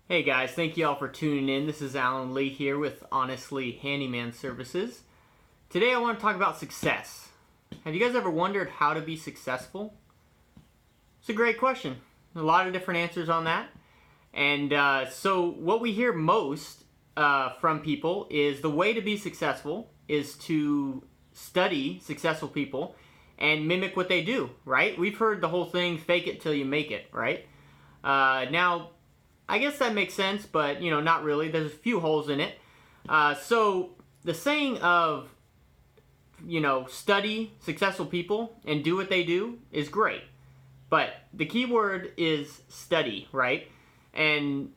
Hey guys, thank you all for tuning in. This is Alan Lee here with Honestly Handyman Services. Today I want to talk about success. Have you guys ever wondered how to be successful? It's a great question. A lot of different answers on that. And so what we hear most from people is the way to be successful is to study successful people and mimic what they do, right? We've heard the whole thing, fake it till you make it, right? Now, I guess that makes sense, but, not really. There's a few holes in it. So the saying of, study successful people and do what they do is great. But the key word is study, right? And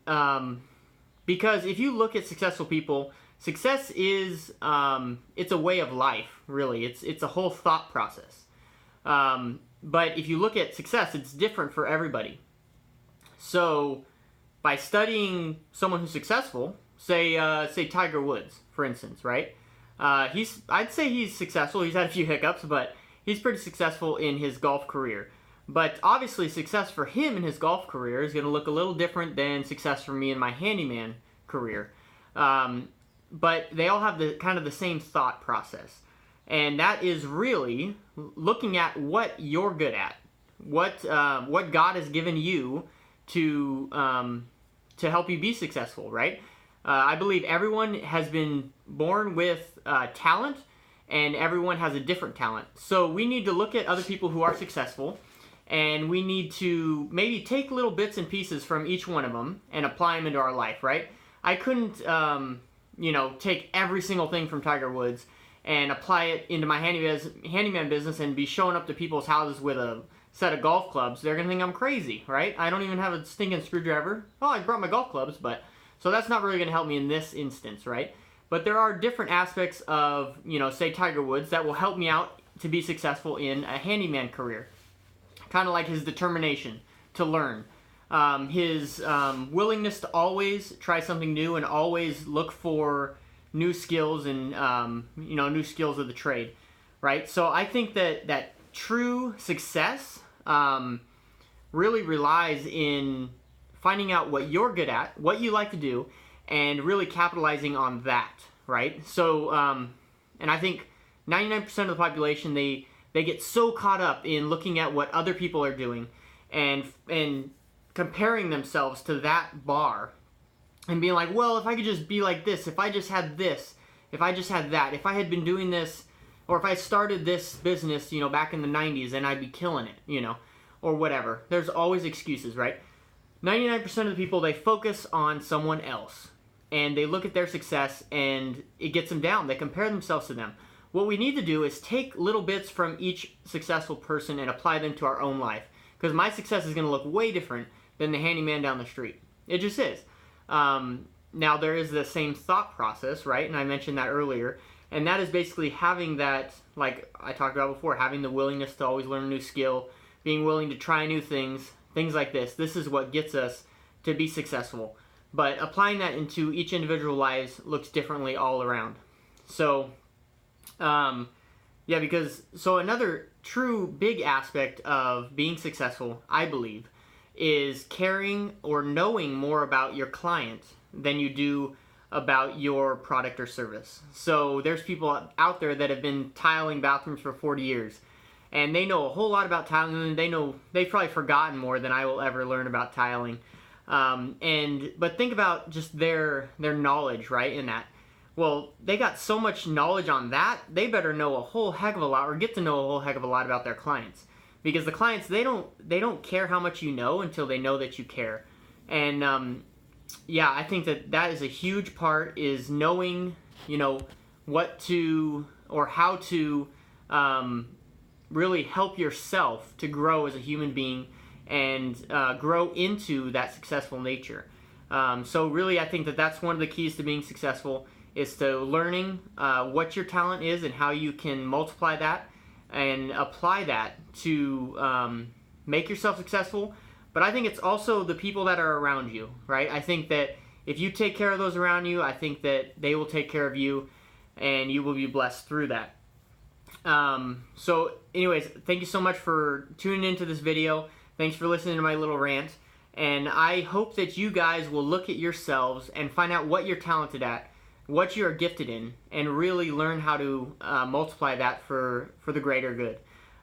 because if you look at successful people, success is, it's a way of life, really. It's a whole thought process. But if you look at success, it's different for everybody. So by studying someone who's successful, say Tiger Woods, for instance, right? I'd say he's successful. He's had a few hiccups, but he's pretty successful in his golf career. But obviously, success for him in his golf career is going to look a little different than success for me in my handyman career. But they all have the same thought process, and that is really looking at what you're good at, what God has given you to help you be successful, right? I believe everyone has been born with talent, and everyone has a different talent. So we need to look at other people who are successful, and we need to maybe take little bits and pieces from each one of them and apply them into our life, right? I couldn't, take every single thing from Tiger Woods and apply it into my handyman business and be showing up to people's houses with a set of golf clubs. They're gonna think I'm crazy, right? I don't even have a stinking screwdriver. Oh, I brought my golf clubs, but so that's not really gonna help me in this instance, right? But there are different aspects of, say Tiger Woods that will help me out to be successful in a handyman career. Kind of like his determination to learn, his willingness to always try something new and always look for new skills and new skills of the trade, right? So I think that true success really relies in finding out what you're good at, what you like to do, and really capitalizing on that, right? So, and I think 99% of the population, they get so caught up in looking at what other people are doing and comparing themselves to that bar and being like, well, if I could just be like this, if I just had this, if I just had that, if I had been doing this, or if I started this business, back in the 90s, then I'd be killing it, or whatever. There's always excuses, right? 99% of the people, they focus on someone else, and they look at their success, and it gets them down. They compare themselves to them. What we need to do is take little bits from each successful person and apply them to our own life, because my success is going to look way different than the handyman down the street. It just is. Now, there is the same thought process, right? And I mentioned that earlier. And that is basically having that, like I talked about before, having the willingness to always learn a new skill, being willing to try new things like this. This is what gets us to be successful. But applying that into each individual lives looks differently all around. So, so another true big aspect of being successful, I believe, is caring or knowing more about your client than you do about your product or service. So there's people out there that have been tiling bathrooms for 40 years, and they know a whole lot about tiling, and they've probably forgotten more than I will ever learn about tiling. But think about just their knowledge, right, in that. Well, they got so much knowledge on that, they better know a whole heck of a lot, or get to know a whole heck of a lot about their clients. Because the clients, they don't care how much you know until they know that you care. And I think that is a huge part, is knowing, what to or how to really help yourself to grow as a human being and grow into that successful nature. So really, I think that's one of the keys to being successful, is to learning what your talent is and how you can multiply that and apply that to make yourself successful. But I think it's also the people that are around you, right? I think that if you take care of those around you, I think that they will take care of you, and you will be blessed through that. So anyways, thank you so much for tuning into this video. Thanks for listening to my little rant. And I hope that you guys will look at yourselves and find out what you're talented at, what you are gifted in, and really learn how to multiply that for the greater good.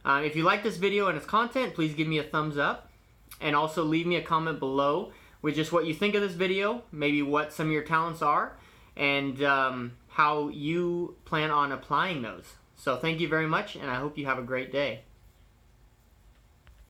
If you like this video and its content, please give me a thumbs up, and also leave me a comment below with just what you think of this video, maybe what some of your talents are, and how you plan on applying those. So thank you very much, and I hope you have a great day.